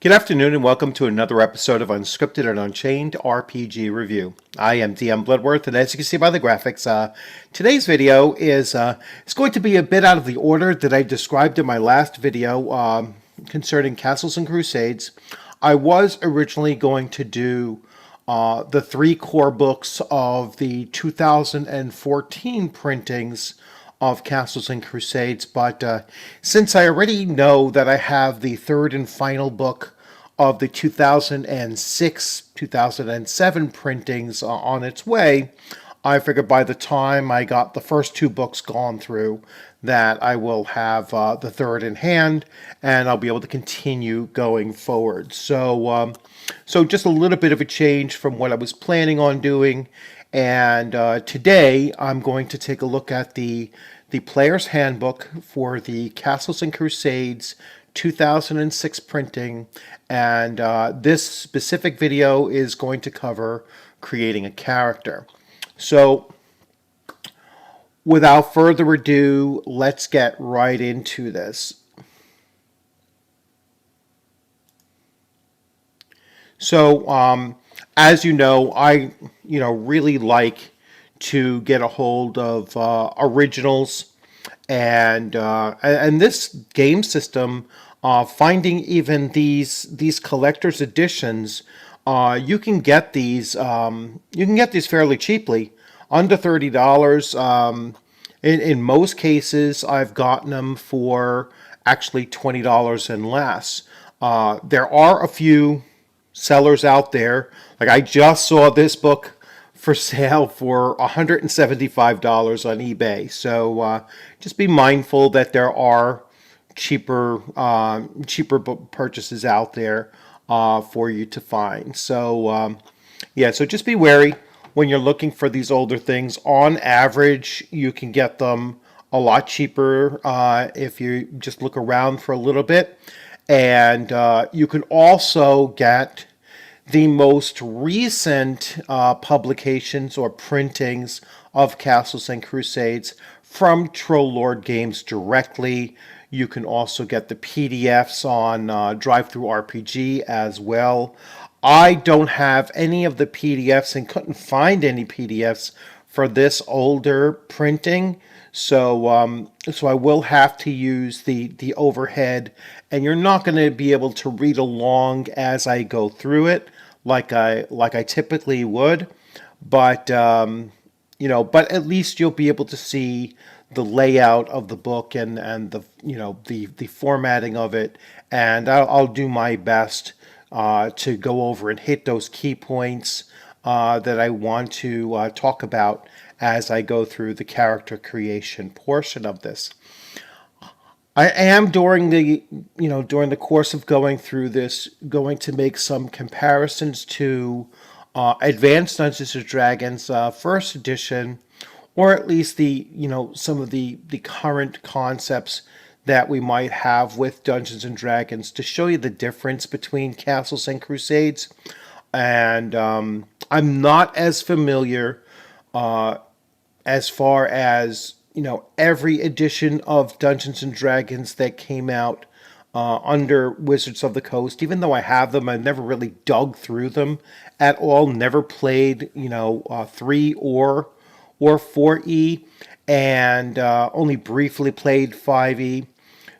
Good afternoon and welcome to another episode of Unscripted and Unchained RPG Review. I am DM Bluddworth, and as you can see by the graphics, today's video is it's going to be a bit out of the order that I described in my last video concerning Castles and Crusades. I was originally going to do the three core books of the 2014 printings of Castles and Crusades, but since I already know that I have the third and final book of the 2006 2007 printings on its way, I figured by the time I got the first two books gone through that I will have the third in hand and I'll be able to continue going forward. So just a little bit of a change from what I was planning on doing. And today I'm going to take a look at the Player's Handbook for the Castles and Crusades 2006 printing. And this specific video is going to cover creating a character. So without further ado, let's get right into this. So, as you know, I really like to get a hold of originals, and this game system, finding even these collector's editions, you can get these fairly cheaply, under $30. In most cases, I've gotten them for actually $20 and less. There are a few sellers out there. Like I just saw this book for sale for $175 on eBay. So just be mindful that there are cheaper book purchases out there for you to find. So yeah, so just be wary when you're looking for these older things. On average, you can get them a lot cheaper if you just look around for a little bit. And you can also get the most recent publications or printings of Castles and Crusades from Troll Lord Games directly. You can also get the PDFs on DriveThruRPG as well. I don't have any of the PDFs and couldn't find any PDFs for this older printing. So so I will have to use the overhead, and you're not going to be able to read along as I go through it like I typically would, but but at least you'll be able to see the layout of the book and the the formatting of it, and I'll do my best to go over and hit those key points that I want to talk about as I go through the character creation portion of this. I am during the course of going through this going to make some comparisons to Advanced Dungeons and Dragons first edition, or at least the some of the current concepts that we might have with Dungeons and Dragons, to show you the difference between Castles and Crusades. And I'm not as familiar as far as every edition of Dungeons and Dragons that came out under Wizards of the Coast. Even though I have them, I've never really dug through them at all. Never played 3 or 4E, and only briefly played 5E.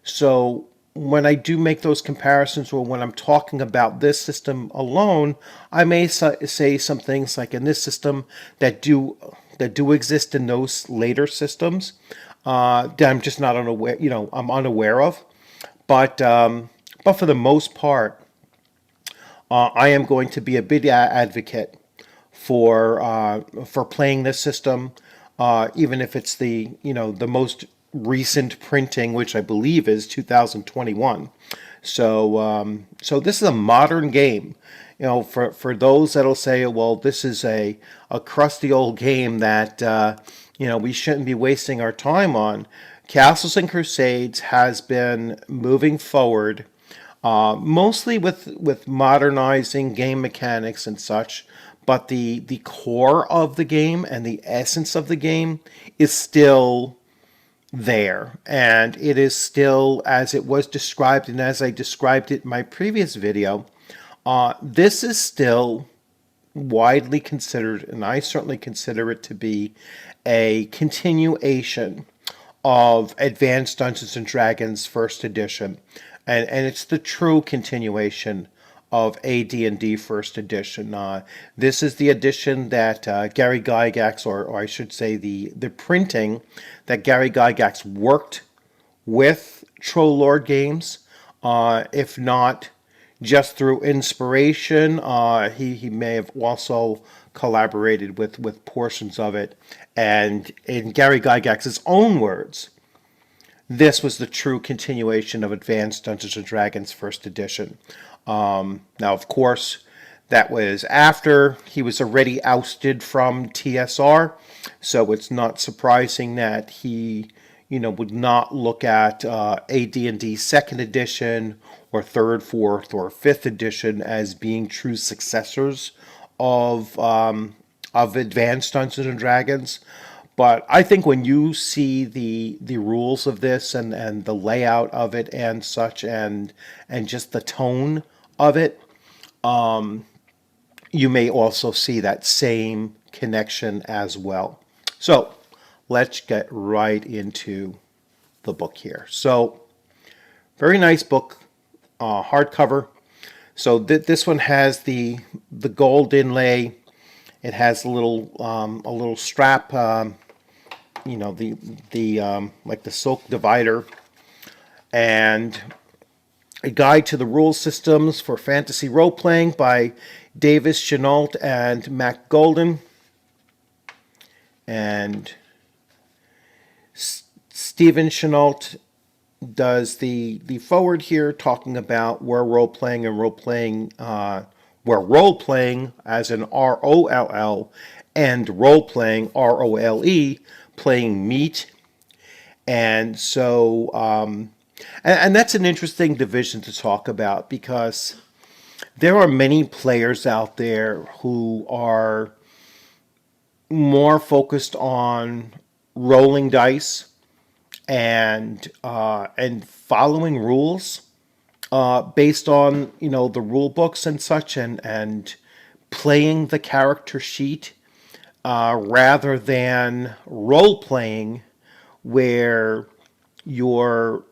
So when I do make those comparisons, or when I'm talking about this system alone, I may say some things like in this system that do exist in those later systems that I'm just not unaware. I'm unaware of. But for the most part, I am going to be a big advocate for playing this system, even if it's the the most recent printing, which I believe is 2021. So this is a modern game. For those that'll say, well, this is a crusty old game that we shouldn't be wasting our time on. Castles and Crusades has been moving forward, mostly with modernizing game mechanics and such, but the core of the game and the essence of the game is still there, and it is still as it was described and as I described it in my previous video. This is still widely considered, and I certainly consider it to be, a continuation of Advanced Dungeons and Dragons First Edition, and it's the true continuation of AD&D First Edition. This is the edition that Gary Gygax, or I should say the printing that Gary Gygax worked with Troll Lord Games, if not just through inspiration. He may have also collaborated with portions of it. And in Gary Gygax's own words, this was the true continuation of Advanced Dungeons and Dragons First Edition. Now, of course, that was after he was already ousted from TSR, so it's not surprising that he, would not look at AD&D Second Edition or Third, Fourth, or Fifth Edition as being true successors of Advanced Dungeons and Dragons. But I think when you see the rules of this and the layout of it and such, and just the tone of it, you may also see that same connection as well. So let's get right into the book here. So very nice book, hardcover. So this one has the gold inlay. It has a little strap, like the silk divider, and a guide to the rule systems for fantasy role playing by Davis Chenault and Mac Golden. And Stephen Chenault does the forward here, talking about where role playing as in ROLL and role playing ROLE playing meet. And so and that's an interesting division to talk about, because there are many players out there who are more focused on rolling dice and following rules based on the rule books and such, and playing the character sheet rather than role playing, where you're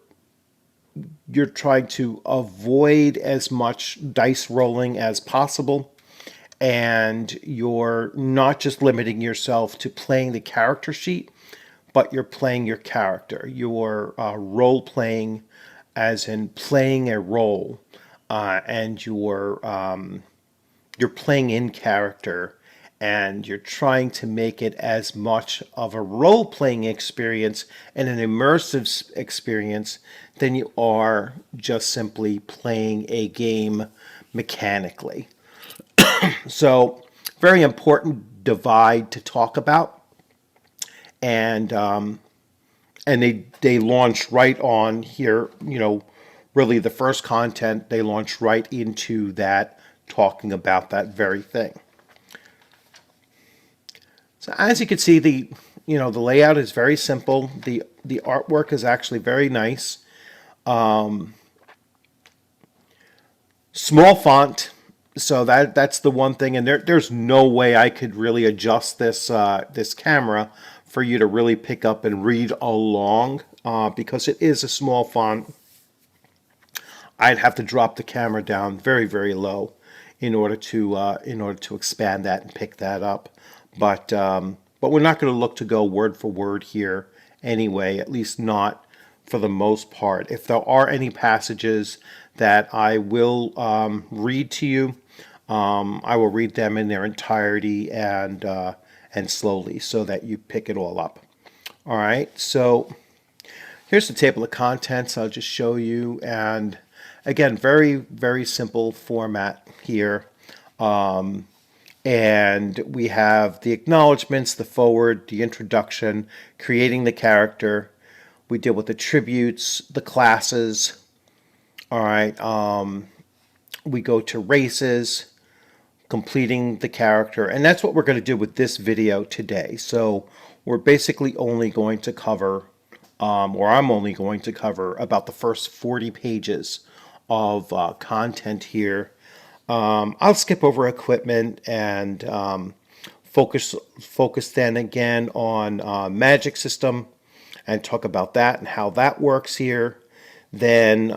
trying to avoid as much dice rolling as possible, and you're not just limiting yourself to playing the character sheet, but you're playing your character. You're role playing as in playing a role, and you're playing in character, and you're trying to make it as much of a role-playing experience and an immersive experience than you are just simply playing a game mechanically. So, very important divide to talk about, and they launched right on here. Really the first content, they launched right into that, talking about that very thing. So as you can see, the layout is very simple. The artwork is actually very nice. Small font, so that's the one thing. And there's no way I could really adjust this camera for you to really pick up and read along, because it is a small font. I'd have to drop the camera down very, very low in order to expand that and pick that up. But we're not going to look to go word for word here anyway, at least not for the most part. If there are any passages that I will read to you, I will read them in their entirety and slowly, so that you pick it all up. All right, so here's the table of contents. I'll just show you, and again, very, very simple format here. And we have the acknowledgments, the forward, the introduction, creating the character. We deal with the tributes, the classes. All right. We go to races, completing the character. And that's what we're going to do with this video today. So we're basically only going to cover or I'm only going to cover about the first 40 pages of content here. I'll skip over equipment and focus then again on magic system and talk about that and how that works here. Then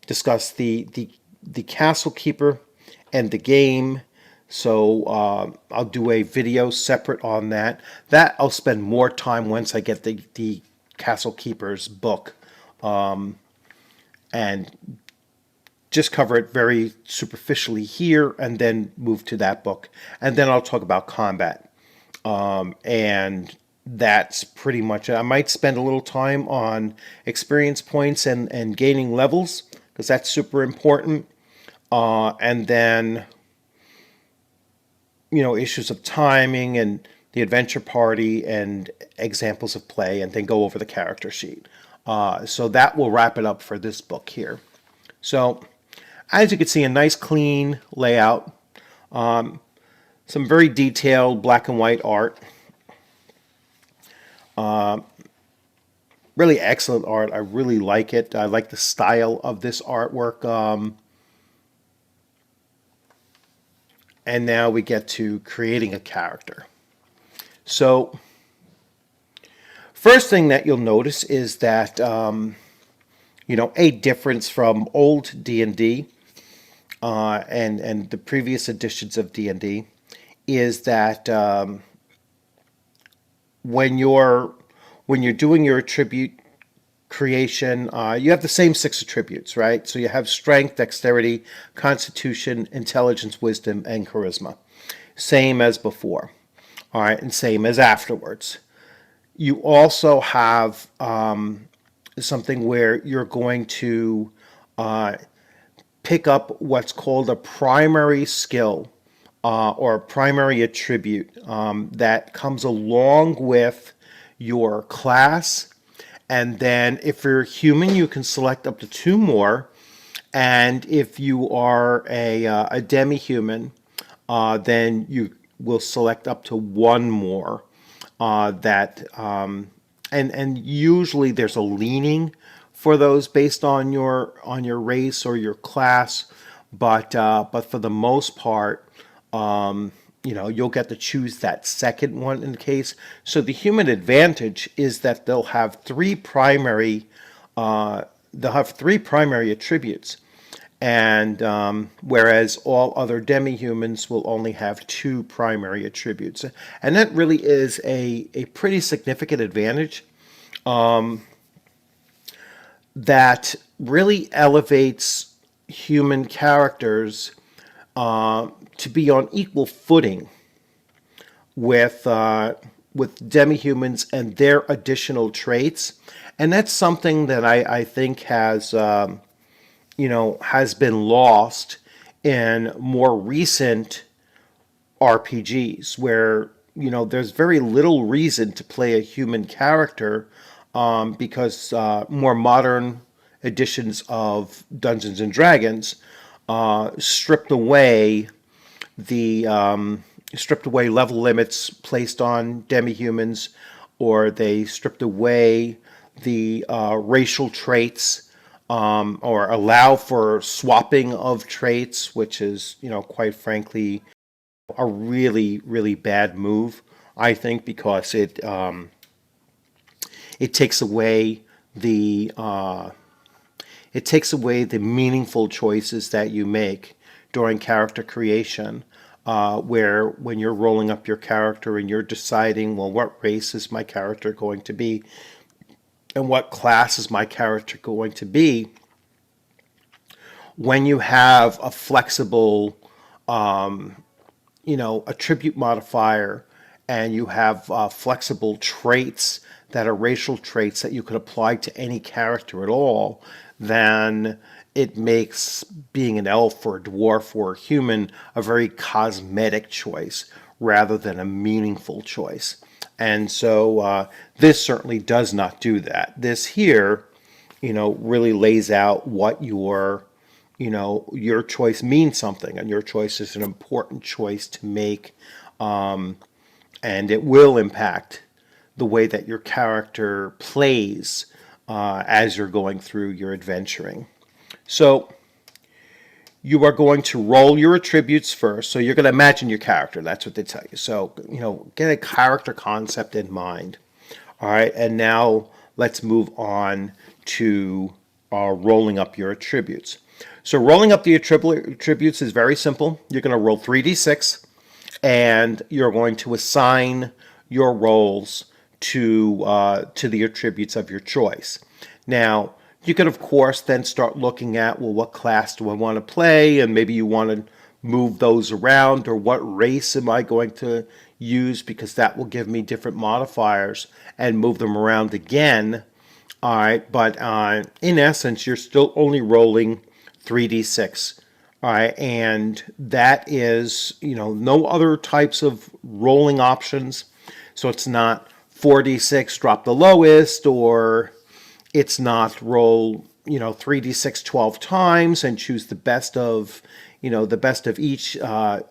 discuss the castle keeper and the game. So I'll do a video separate on that. That I'll spend more time once I get the Castle Keeper's book, and just cover it very superficially here and then move to that book. And then I'll talk about combat. And that's pretty much it. I might spend a little time on experience points and gaining levels, because that's super important. And then, issues of timing and the adventure party and examples of play, and then go over the character sheet. So that will wrap it up for this book here. So as you can see, a nice clean layout, some very detailed black and white art, really excellent art. I really like it. I like the style of this artwork. And now we get to creating a character. So first thing that you'll notice is that, a difference from old D&D and the previous editions of D&D is that when you're doing your attribute creation, you have the same 6 attributes, right? So you have strength, dexterity, constitution, intelligence, wisdom, and charisma. Same as before. All right, and same as afterwards. You also have something where you're going to pick up what's called a primary skill or a primary attribute that comes along with your class. And then if you're human, you can select up to 2 more. And if you are a demi-human, then you will select up to 1 more. And usually there's a leaning for those based on your race or your class, but for the most part, you'll get to choose that second one in the case. So the human advantage is that they'll have 3 primary attributes, and whereas all other demi-humans will only have 2 primary attributes, and that really is a pretty significant advantage that really elevates human characters to be on equal footing with demi-humans and their additional traits. And that's something that I think has been lost in more recent RPGs, where there's very little reason to play a human character, because more modern editions of Dungeons and Dragons stripped away level limits placed on demi-humans, or they stripped away the racial traits, or allow for swapping of traits, which is, quite frankly, a really, really bad move, I think, because it takes away the meaningful choices that you make during character creation, where when you're rolling up your character and you're deciding, well, what race is my character going to be and what class is my character going to be, when you have a flexible attribute modifier, and you have flexible traits that are racial traits that you could apply to any character at all, then it makes being an elf or a dwarf or a human a very cosmetic choice rather than a meaningful choice. And so this certainly does not do that. This here, really lays out what your choice means something, and your choice is an important choice to make, and it will impact the way that your character plays as you're going through your adventuring. So you are going to roll your attributes first. So you're going to imagine your character. That's what they tell you. So, get a character concept in mind. All right. And now let's move on to rolling up your attributes. So rolling up the attributes is very simple. You're going to roll 3d6, and you're going to assign your rolls to the attributes of your choice. Now, you could, of course, then start looking at, well, what class do I want to play? And maybe you want to move those around, or what race am I going to use, because that will give me different modifiers, and move them around again. All right, but in essence, you're still only rolling 3d6. All right, and that is, no other types of rolling options. So it's not 4d6, drop the lowest, or it's not roll, 3d6 12 times and choose the best of, each of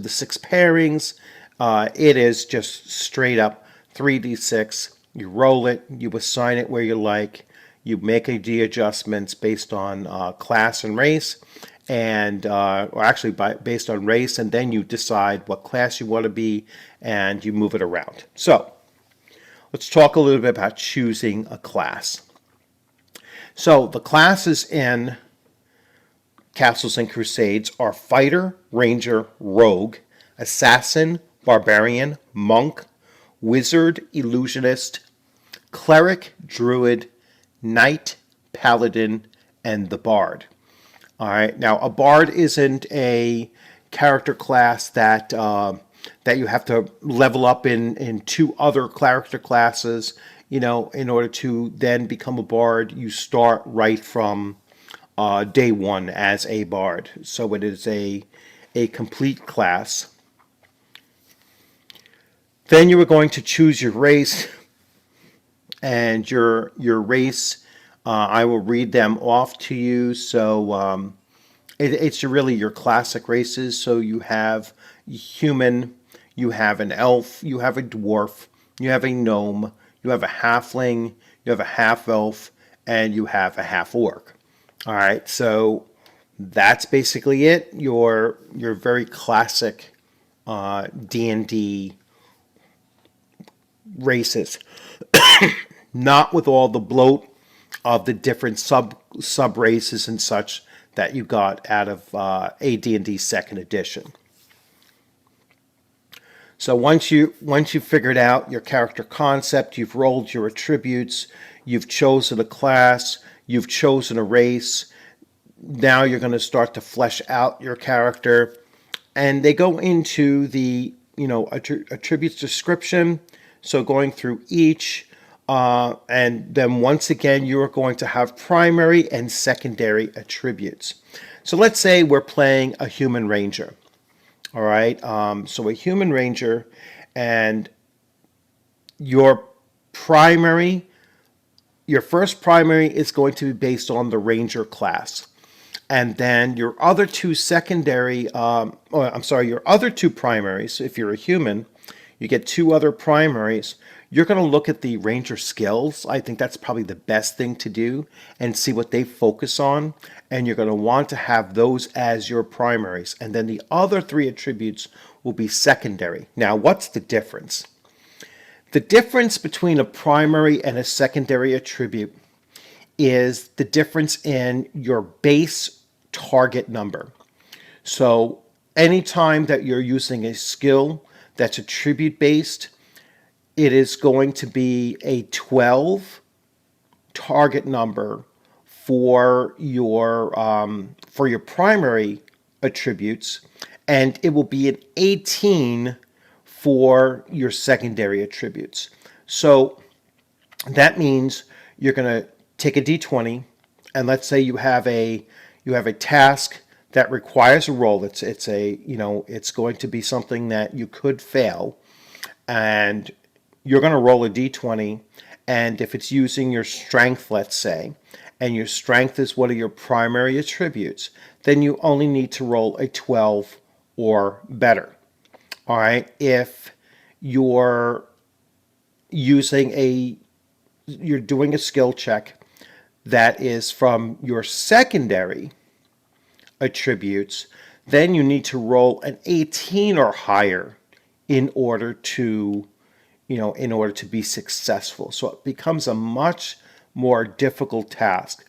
the 6 pairings. It is just straight up 3d6. You roll it, you assign it where you like, you make AD adjustments based on class and race, and or actually based on race, and then you decide what class you want to be, and you move it around. So let's talk a little bit about choosing a class. So the classes in Castles and Crusades are Fighter, Ranger, Rogue, Assassin, Barbarian, Monk, Wizard, Illusionist, Cleric, Druid, Knight, Paladin, and the Bard. All right. Now, a Bard isn't a character class that you have to level up in 2 other character classes, in order to then become a Bard. You start right from day 1 as a Bard. So it is a complete class. Then you are going to choose your race, and your race, I will read them off to you. So it's really your classic races. So you have human, you have an elf, you have a dwarf, you have a gnome, you have a halfling, you have a half elf, and you have a half orc. All right, so that's basically it. Your very classic D&D races, not with all the bloat of the different sub races and such that you got out of AD&D Second Edition. So once you figured out your character concept, you've rolled your attributes, you've chosen a class, you've chosen a race. Now you're going to start to flesh out your character, and they go into the attributes description. So going through each, and then once again, you are going to have primary and secondary attributes. So let's say we're playing a human ranger. All right. So a human ranger, and your first primary is going to be based on the ranger class. And then your other 2 secondary, your other 2 primaries, if you're a human, you get 2 other primaries. You're going to look at the ranger skills. I think that's probably the best thing to do, and see what they focus on. And you're going to want to have those as your primaries. And then the other 3 attributes will be secondary. Now, what's the difference? The difference between a primary and a secondary attribute is the difference in your base target number. So anytime that you're using a skill that's attribute based, it is going to be a 12 target number for your primary attributes, and it will be an 18 for your secondary attributes. So that means you're going to take a d20, and let's say you have a task that requires a roll. It's going to be something that you could fail, and you're going to roll a d20, and if it's using your strength, let's say, and your strength is one of your primary attributes, then you only need to roll a 12 or better. All right. If your using you're doing a skill check that is from your secondary attributes, then you need to roll an 18 or higher in order to, in order to be successful. So it becomes a much more difficult task.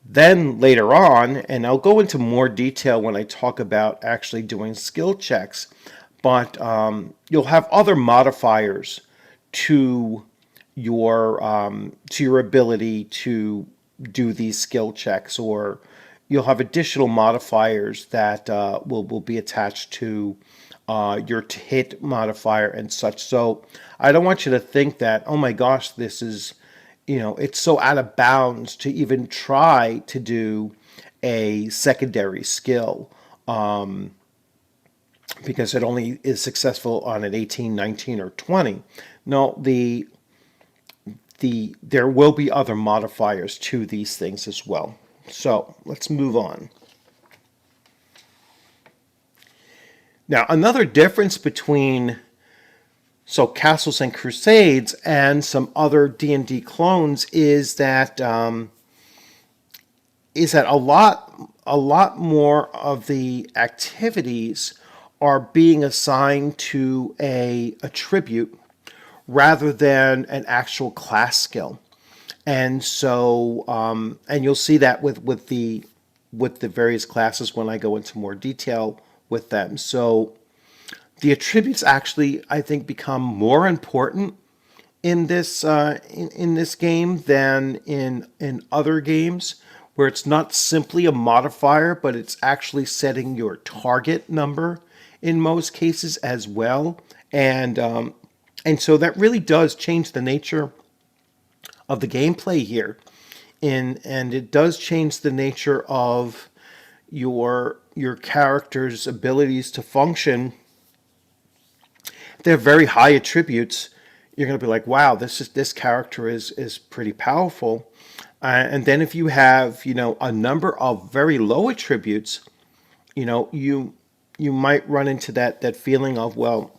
Then later on, and I'll go into more detail when I talk about actually doing skill checks, but you'll have other modifiers to your ability to do these skill checks, or you'll have additional modifiers that will be attached to your hit modifier and such. So I don't want you to think that, oh my gosh, this is, it's so out of bounds to even try to do a secondary skill, because it only is successful on an 18, 19, or 20. No, there will be other modifiers to these things as well. So let's move on. Now, another difference between Castles and Crusades and some other D&D clones is that a lot more of the activities are being assigned to a attribute rather than an actual class skill. And so, and you'll see that with the various classes when I go into more detail with them. So the attributes actually, I think, become more important in this in this game than in other games, where it's not simply a modifier, but it's actually setting your target number in most cases as well. And so that really does change the nature of the gameplay here, and it does change the nature of your character's abilities to function. If they're very high attributes, you're going to be like, wow, this character is pretty powerful. And then if you have a number of very low attributes, you might run into that feeling of, well,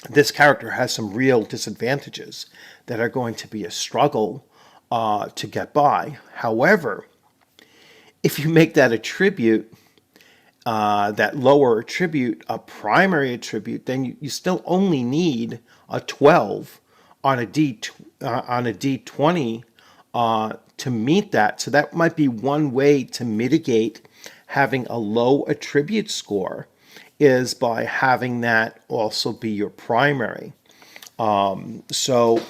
this character has some real disadvantages that are going to be a struggle to get by. However, if you make that attribute, that lower attribute, a primary attribute, then you still only need a 12 on a D20 to meet that. So that might be one way to mitigate having a low attribute score, is by having that also be your primary. So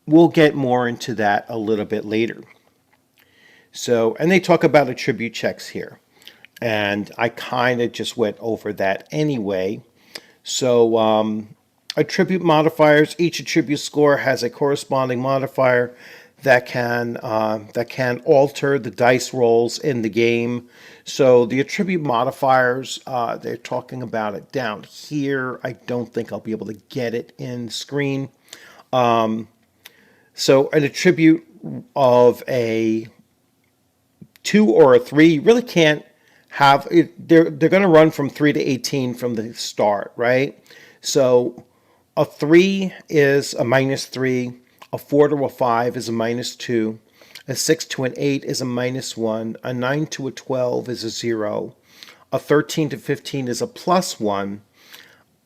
we'll get more into that a little bit later. So, and they talk about attribute checks here, and I kind of just went over that anyway. So attribute modifiers, each attribute score has a corresponding modifier that can alter the dice rolls in the game. So the attribute modifiers, they're talking about it down here. I don't think I'll be able to get it in screen. So an attribute of a 2 or a 3, you really can't have it. They're going to run from 3 to 18 from the start, right? So a 3 is a -3, a 4 to a 5 is a -2, a 6 to an 8 is a -1, a 9 to a 12 is a 0, a 13 to 15 is a +1,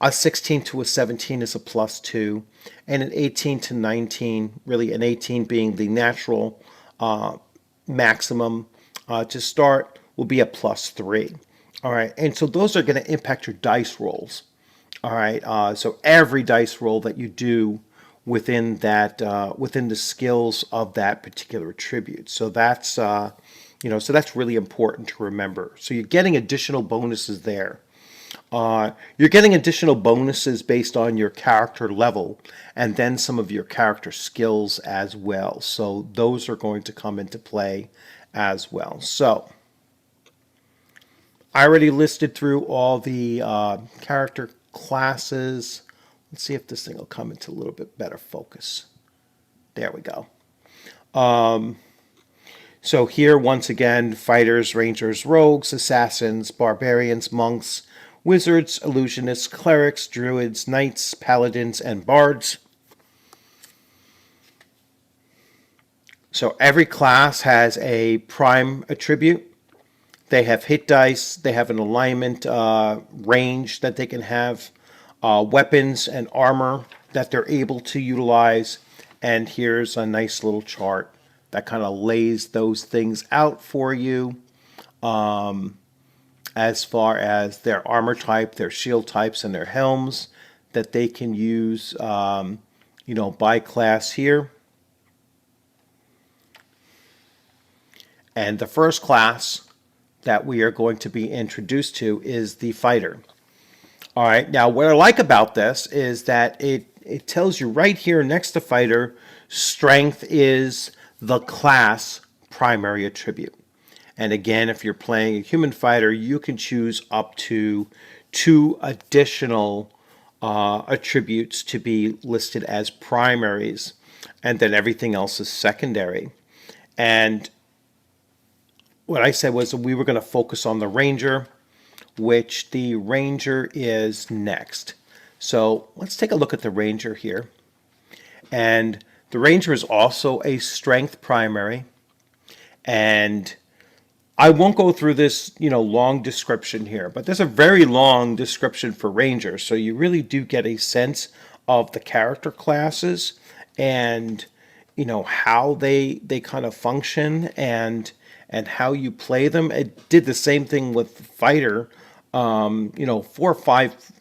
a 16 to a 17 is a +2, and an 18 to 19, really an 18 being the natural maximum to start, will be a +3. All right, and so those are going to impact your dice rolls. All right, so every dice roll that you do within that within the skills of that particular attribute. So that's so that's really important to remember. So you're getting additional bonuses there. You're getting additional bonuses based on your character level, and then some of your character skills as well. So those are going to come into play as well. So I already listed through all the character classes. Let's see if this thing will come into a little bit better focus. There we go. So here, once again, fighters, rangers, rogues, assassins, barbarians, monks, wizards, illusionists, clerics, druids, knights, paladins, and bards. So every class has a prime attribute. They have hit dice, they have an alignment range that they can have, weapons and armor that they're able to utilize. And here's a nice little chart that kind of lays those things out for you, as far as their armor type, their shield types, and their helms that they can use, by class here. And the first class that we are going to be introduced to is the fighter. All right, now what I like about this is that it tells you right here next to fighter, strength is the class primary attribute. And again, if you're playing a human fighter, you can choose up to 2 additional attributes to be listed as primaries, and then everything else is secondary. And what I said was we were going to focus on the ranger, which the ranger is next. So let's take a look at the ranger here. And the ranger is also a strength primary. And I won't go through this, long description here, but there's a very long description for ranger. So you really do get a sense of the character classes and, how they kind of function and how you play them. It did the same thing with fighter, 4 or 5,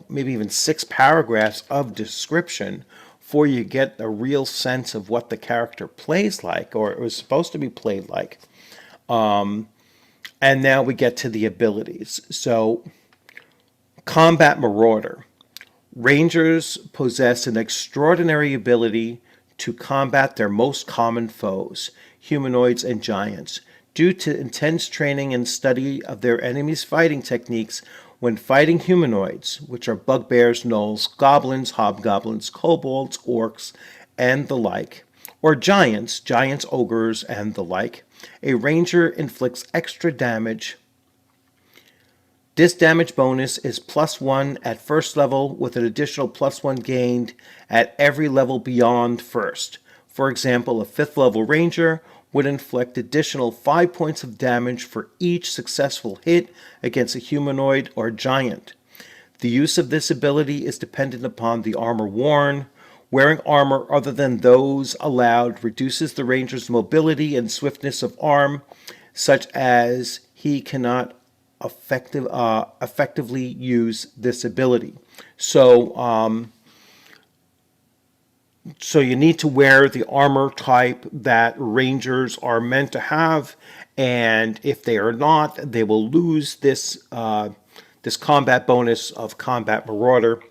maybe even 6 paragraphs of description before you get a real sense of what the character plays like, or it was supposed to be played like. And now we get to the abilities. So, Combat Marauder. Rangers possess an extraordinary ability to combat their most common foes, humanoids and giants. Due to intense training and study of their enemies' fighting techniques, when fighting humanoids, which are bugbears, gnolls, goblins, hobgoblins, kobolds, orcs, and the like, or giants, ogres, and the like, a ranger inflicts extra damage. This damage bonus is +1 at first level with an additional +1 gained at every level beyond first. For example, a 5th level ranger would inflict additional 5 points of damage for each successful hit against a humanoid or giant. The use of this ability is dependent upon the armor worn. Wearing armor other than those allowed reduces the ranger's mobility and swiftness of arm, such as he cannot effectively use this ability. So you need to wear the armor type that rangers are meant to have, and if they are not, they will lose this combat bonus of Combat Marauder.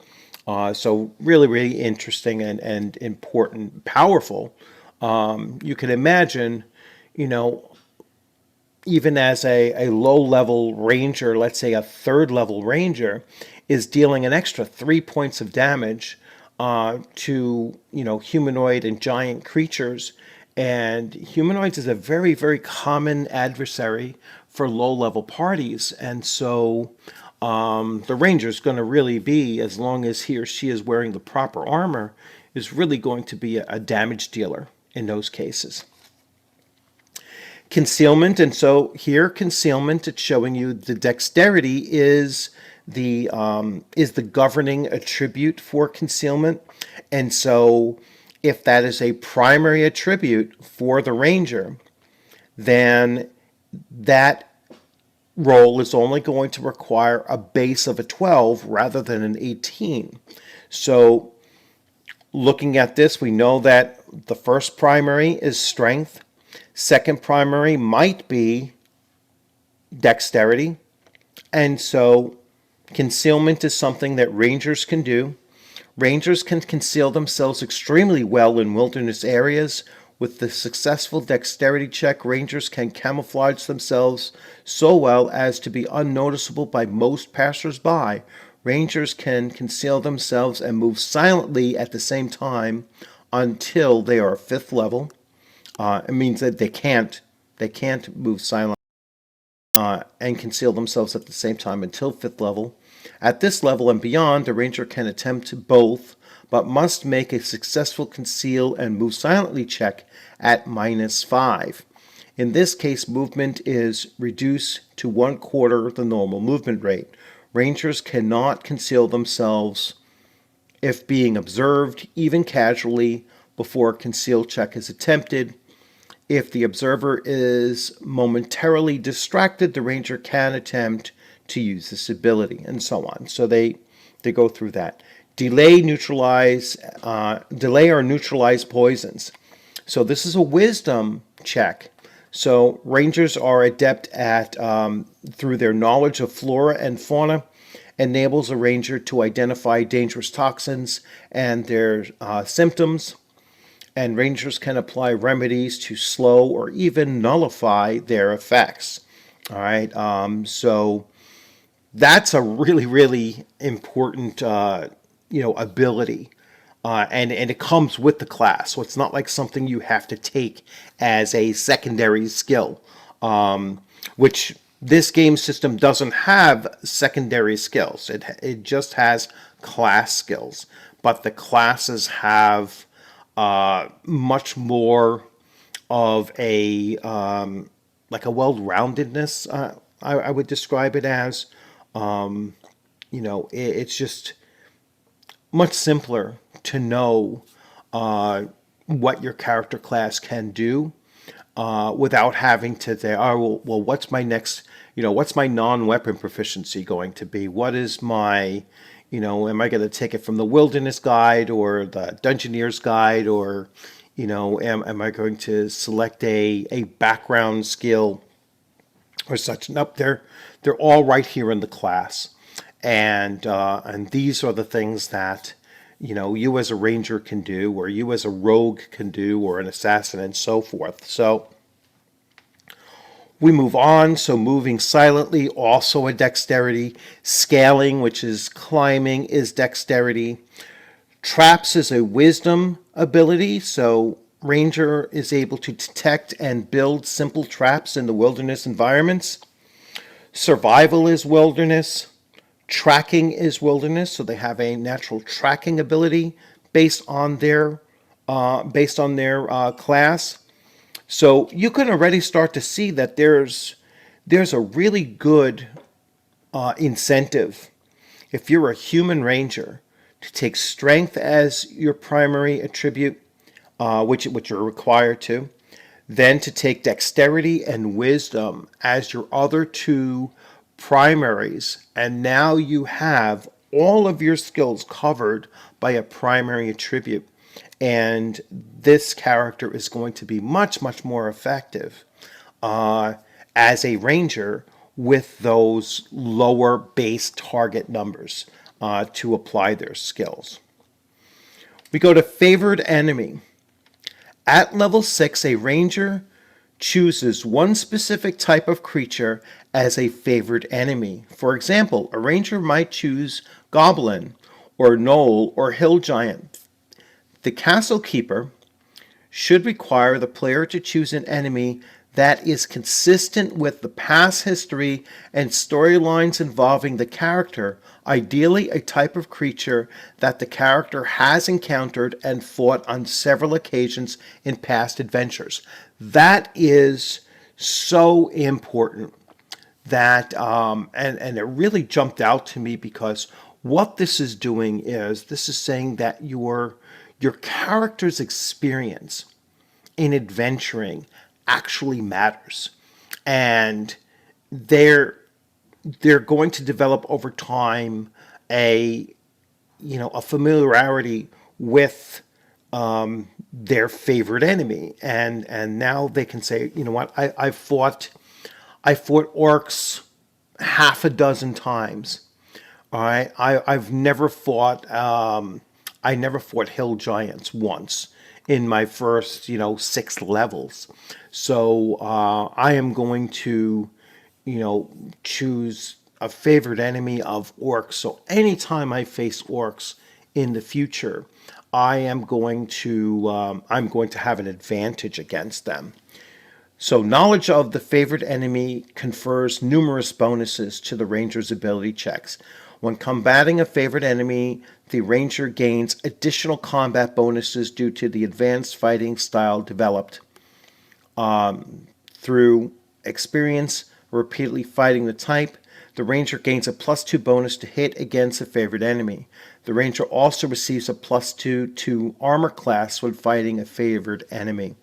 So really interesting and important, powerful. You can imagine, even as a low-level ranger, let's say a 3rd level ranger, is dealing an extra 3 points of damage to humanoid and giant creatures. And humanoids is a very, very common adversary for low-level parties. And so the ranger is going to really be, as long as he or she is wearing the proper armor, is really going to be a damage dealer in those cases. Concealment, and so here concealment, it's showing you the dexterity is the governing attribute for concealment. And so if that is a primary attribute for the ranger, then that roll is only going to require a base of a 12 rather than an 18. So looking at this, we know that the first primary is strength. Second primary might be dexterity. And so concealment is something that rangers can do. Rangers can conceal themselves extremely well in wilderness areas. With the successful dexterity check, rangers can camouflage themselves so well as to be unnoticeable by most passers-by. Rangers can conceal themselves and move silently at the same time until they are 5th level. It means that they can't move silently and conceal themselves at the same time until 5th level. At this level and beyond, the ranger can attempt both, but must make a successful conceal and move silently check at -5. In this case, movement is reduced to 1/4 the normal movement rate. Rangers cannot conceal themselves if being observed, even casually, before a conceal check is attempted. If the observer is momentarily distracted, the ranger can attempt to use this ability, and so on. So they go through that. Delay or neutralize poisons. So this is a wisdom check. So rangers are adept at, through their knowledge of flora and fauna, enables a ranger to identify dangerous toxins and their symptoms. And rangers can apply remedies to slow or even nullify their effects. All right, so that's a really, really important, ability, and it comes with the class. So it's not like something you have to take as a secondary skill, which this game system doesn't have secondary skills. It just has class skills, but the classes have much more of a like a well-roundedness. I would describe it as. It's just much simpler to know what your character class can do without having to say, oh, well, what's my next, what's my non-weapon proficiency going to be? What is my, am I going to take it from the Wilderness Guide or the Dungeoneer's Guide, or, am I going to select a background skill or such? Nope, they're all right here in the class, and these are the things that you as a ranger can do, or you as a rogue can do, or an assassin, and so forth. So we move on. So moving silently, also a dexterity. Scaling, which is climbing, is dexterity. Traps is a wisdom ability. So ranger is able to detect and build simple traps in the wilderness environments. Survival is wilderness. Tracking is wilderness, so they have a natural tracking ability based on their class. So you can already start to see that there's a really good incentive, if you're a human ranger, to take strength as your primary attribute, which you're required to, then to take dexterity and wisdom as your other two primaries, and now you have all of your skills covered by a primary attribute, and this character is going to be much, much more effective as a ranger with those lower base target numbers to apply their skills. We go to favored enemy. At level 6, a ranger chooses one specific type of creature as a favored enemy. For example, a ranger might choose goblin or gnoll or hill giant. The castle keeper should require the player to choose an enemy that is consistent with the past history and storylines involving the character, ideally a type of creature that the character has encountered and fought on several occasions in past adventures. That is so important, that and it really jumped out to me, because what this is doing is this is saying that your character's experience in adventuring actually matters, and they're going to develop over time a familiarity with their favorite enemy, and now they can say, you know what, I fought orcs half a dozen times. All right, I've never fought I never fought hill giants once in my first 6 levels. So I am going to choose a favorite enemy of orcs. So anytime I face orcs in the future, I'm going to have an advantage against them. So knowledge of the favored enemy confers numerous bonuses to the ranger's ability checks. When combating a favored enemy, the ranger gains additional combat bonuses due to the advanced fighting style developed through experience repeatedly fighting the type. The ranger gains a +2 bonus to hit against a favored enemy. The ranger also receives a +2 to armor class when fighting a favored enemy.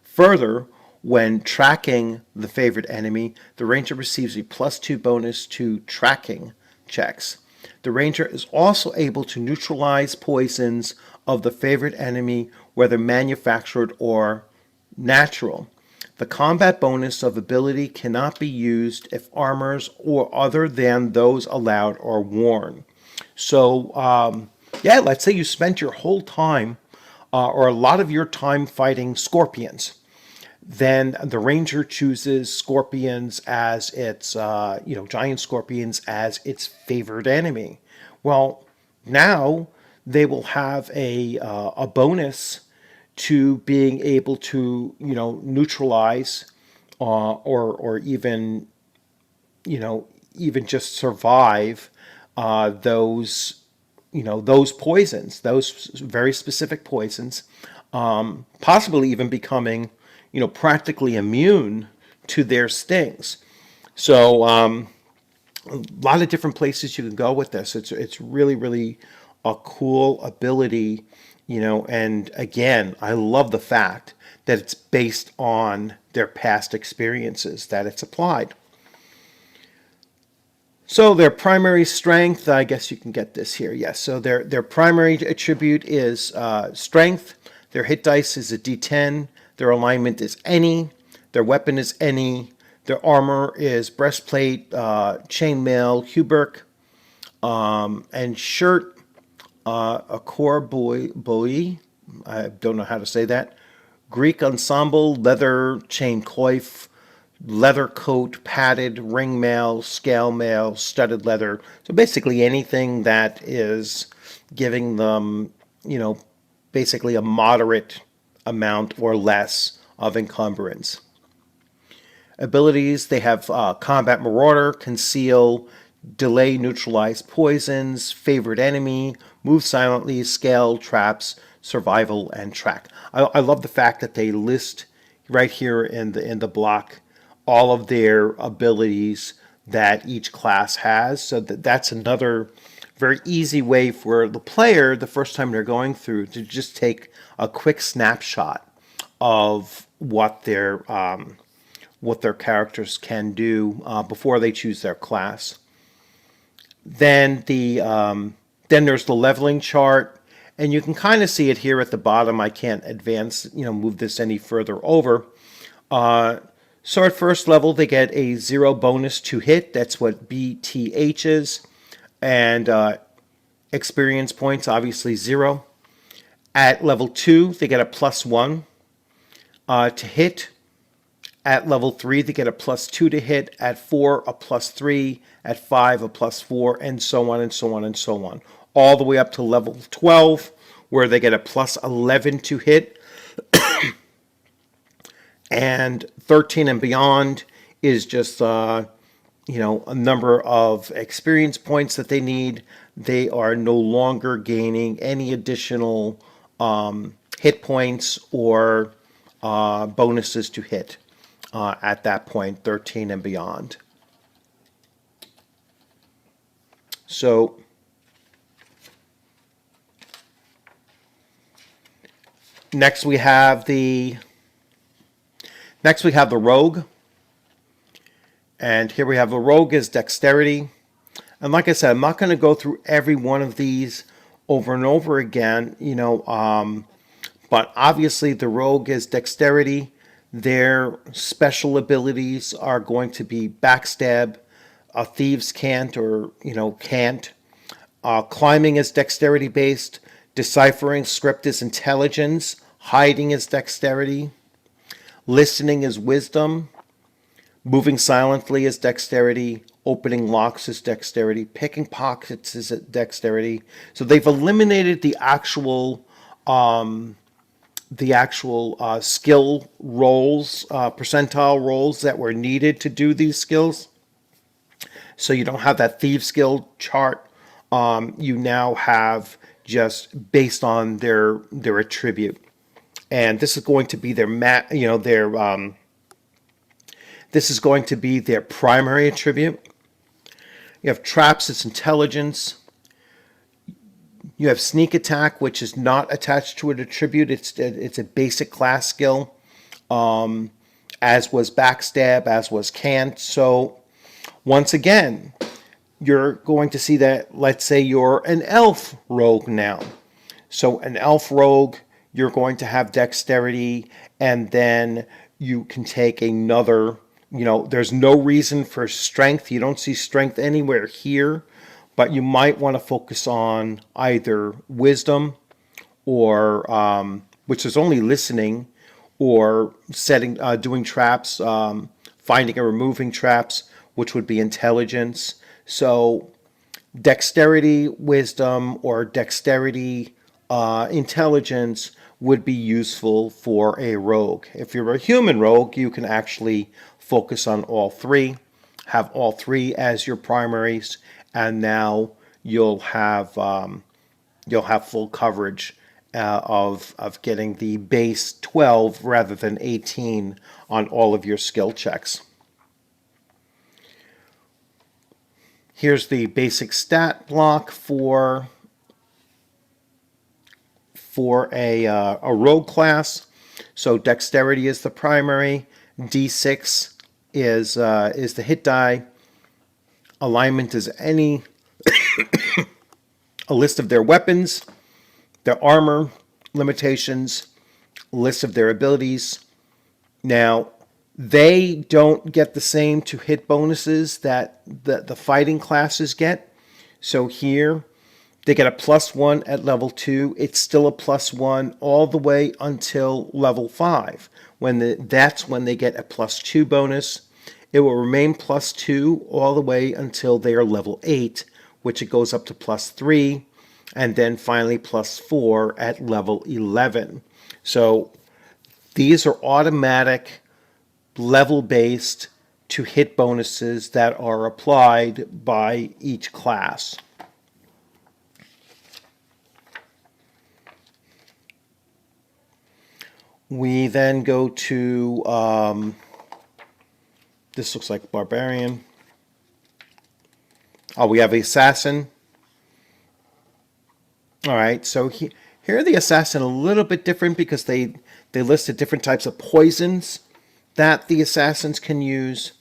Further, when tracking the favored enemy, the ranger receives a +2 bonus to tracking checks. The ranger is also able to neutralize poisons of the favored enemy, whether manufactured or natural. The combat bonus of ability cannot be used if armors or other than those allowed are worn. So, yeah, let's say you spent your whole time or a lot of your time fighting scorpions. Then the ranger chooses scorpions as its, giant scorpions as its favored enemy. Well, now they will have a bonus to being able to, neutralize or even, even just survive those, those poisons, those very specific poisons, possibly even becoming, practically immune to their stings. So a lot of different places you can go with this. It's really, really a cool ability, and again, I love the fact that it's based on their past experiences that it's applied. So their primary strength, I guess you can get this here. Yes, so their primary attribute is strength. Their hit dice is a D10. Their alignment is any. Their weapon is any. Their armor is breastplate, chainmail, hauberk, and shirt, a core boy. I don't know how to say that. Greek ensemble, leather chain coif, leather coat, padded ringmail, scale mail, studded leather. So basically anything that is giving them, basically a moderate amount or less of encumbrance. Abilities, they have Combat Marauder, Conceal, Delay, Neutralize Poisons, Favored Enemy, Move Silently, Scale, Traps, Survival, and Track. I love the fact that they list right here in the block all of their abilities that each class has. So that's another very easy way for the player, the first time they're going through, to just take a quick snapshot of what their characters can do before they choose their class. Then then there's the leveling chart, and you can kind of see it here at the bottom. I can't advance, move this any further over. So at first level, they get a 0 bonus to hit. That's what BTH is. And experience points, obviously 0. At level 2, they get a +1 to hit. At level 3, they get a +2 to hit. At 4, a +3. At 5, a +4, and so on and so on and so on. All the way up to level 12, where they get a +11 to hit. And 13 and beyond is just, a number of experience points that they need. They are no longer gaining any additional hit points or bonuses to hit at that point, 13 and beyond. So next we have the rogue. And here we have the rogue is dexterity. And like I said, I'm not going to go through every one of these over and over again, but obviously the rogue is dexterity. Their special abilities are going to be backstab, a thieves can't, or can't. Climbing is dexterity based. Deciphering script is intelligence. Hiding is dexterity. Listening is wisdom. Moving silently is dexterity. Opening locks is dexterity. Picking pockets is dexterity. So they've eliminated the actual the actual skill rolls, percentile rolls that were needed to do these skills. So you don't have that thieves skill chart. You now have just based on their attribute, and this is going to be this is going to be their primary attribute. You have traps, it's intelligence. You have sneak attack, which is not attached to an attribute. It's a basic class skill, as was backstab, as was cant. So once again, you're going to see that, let's say you're an elf rogue now. So an elf rogue, you're going to have dexterity, and then you can take another, there's no reason for strength. You don't see strength anywhere here, but you might want to focus on either wisdom or, which is only listening, or doing traps, finding and removing traps, which would be intelligence. So dexterity, wisdom, or dexterity, intelligence would be useful for a rogue. If you're a human rogue, you can actually focus on all three, have all three as your primaries, and now you'll have full coverage of getting the base 12 rather than 18 on all of your skill checks. Here's the basic stat block for a rogue class. So dexterity is the primary, D6 is the hit die, alignment is a list of their weapons, their armor, limitations, list of their abilities. Now, they don't get the same to hit bonuses that the fighting classes get. So here, they get a +1 at level 2. It's still a +1 all the way until level 5. That's when they get a +2 bonus. It will remain +2 all the way until they are level 8, which it goes up to +3, and then finally +4 at level 11. So these are automatic, level-based to hit bonuses that are applied by each class. We then go to, this looks like Barbarian. Oh, we have Assassin. All right, so here the Assassin a little bit different because they listed different types of poisons that the Assassins can use.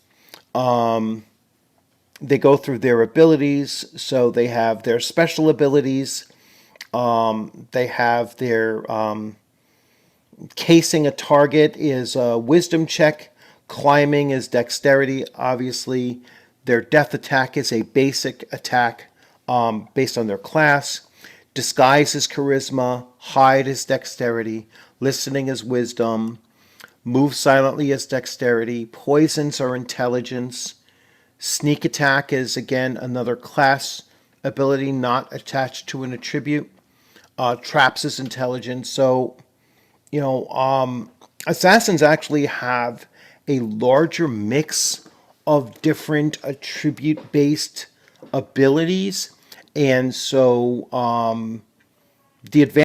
They go through their abilities, so they have their special abilities. They have their casing a target is a wisdom check. Climbing is dexterity, obviously. Their death attack is a basic attack based on their class. Disguise is charisma. Hide is dexterity. Listening is wisdom. Move silently is dexterity. Poisons are intelligence. Sneak attack is, again, another class ability not attached to an attribute. Traps is intelligence. So, Assassins actually have a larger mix of different attribute-based abilities. And so the advantage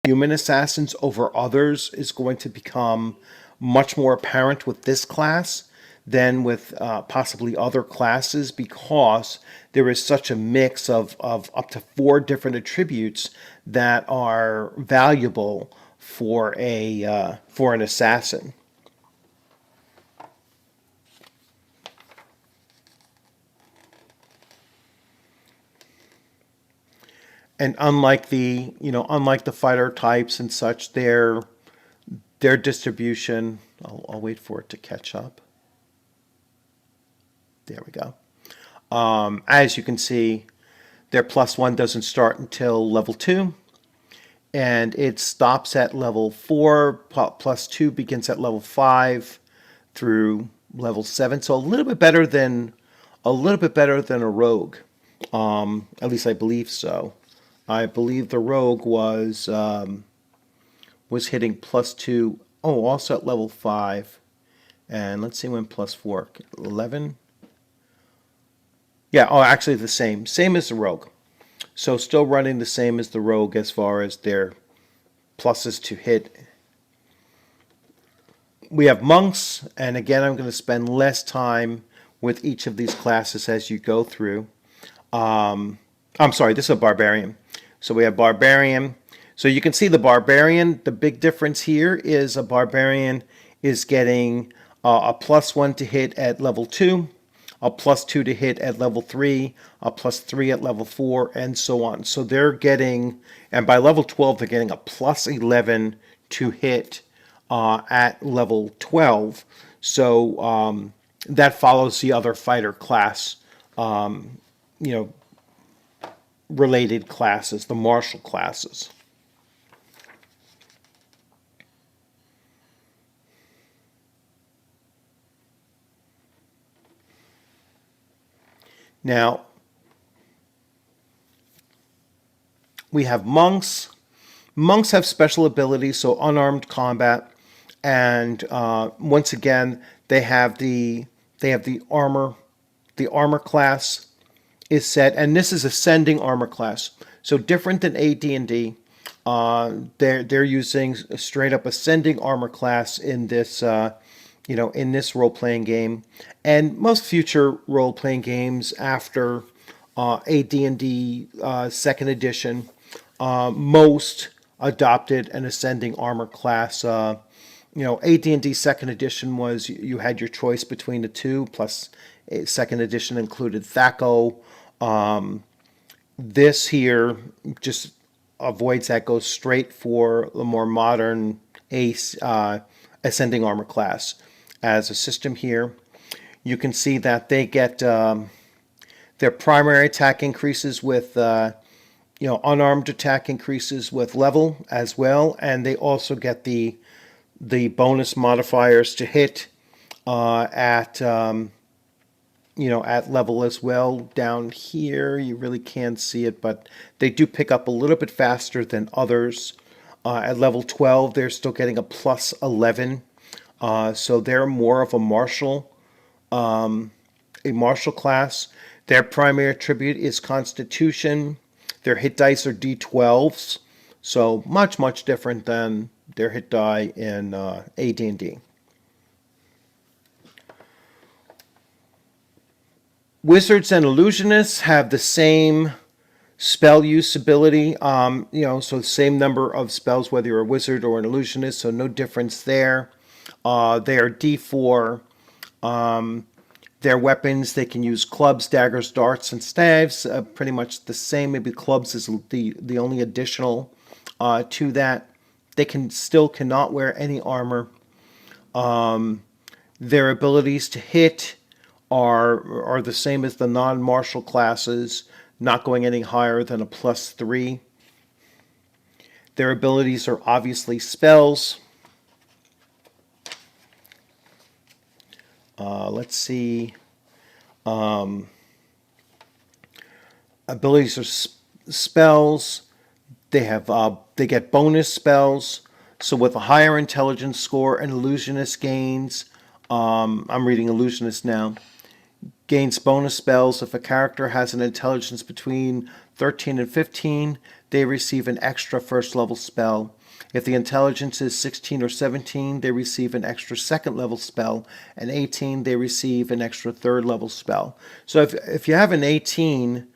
of human assassins over others is going to become much more apparent with this class than with possibly other classes, because there is such a mix of up to 4 different attributes that are valuable for an assassin. And unlike the fighter types and such, their distribution, I'll wait for it to catch up. There we go. As you can see, their +1 doesn't start until level 2, and it stops at level 4. +2 begins at level 5 through level 7. So a little bit better than a rogue. At least I believe so. I believe the rogue was was hitting +2. Oh, also at level 5. And let's see when +4. 11. Yeah, oh, actually the same. Same as the rogue. So still running the same as the rogue as far as their pluses to hit. We have monks, and again, I'm going to spend less time with each of these classes as you go through. I'm sorry, this is a barbarian. So we have barbarian. So you can see the barbarian. The big difference here is a barbarian is getting a +1 to hit at level 2, a +2 to hit at level 3, a +3 at level 4, and so on. So they're getting, and by level 12, they're getting a +11 to hit at level 12. So that follows the other fighter class, you know, related classes, the martial classes. Now, we have monks. Monks have special abilities, so unarmed combat, and once again, they have the armor. The armor class is set, and this is ascending armor class. So different than AD&D, they're using a straight up ascending armor class in this in this role playing game, and most future role playing games after AD&D second edition, most adopted an ascending armor class. AD&D second edition was you had your choice between the two. Plus, second edition included THAC0. This here just avoids that, goes straight for the more modern ACE ascending armor class as a system here. You can see that they get their primary attack increases with unarmed attack increases with level as well, and they also get the bonus modifiers to hit at level as well. Down here, you really can't see it, but they do pick up a little bit faster than others. At level 12, they're still getting a +11, so they're more of a martial class. Their primary attribute is Constitution. Their hit dice are D12s, so much different than their hit die in AD&D. Wizards and illusionists have the same spell use ability, so the same number of spells whether you're a wizard or an illusionist, so no difference there. They are D4. Their weapons, they can use clubs, daggers, darts, and staves, pretty much the same. Maybe clubs is the only additional to that. They cannot wear any armor. Their abilities to hit are the same as the non-martial classes, not going any higher than a +3. Their abilities are obviously spells. Let's see. Abilities are spells. They get bonus spells. So with a higher intelligence score, an illusionist gains. I'm reading illusionist now. Gains bonus spells. If a character has an intelligence between 13 and 15, they receive an extra first level spell. If the intelligence is 16 or 17, they receive an extra second level spell, and 18, they receive an extra third level spell. So if you have an 18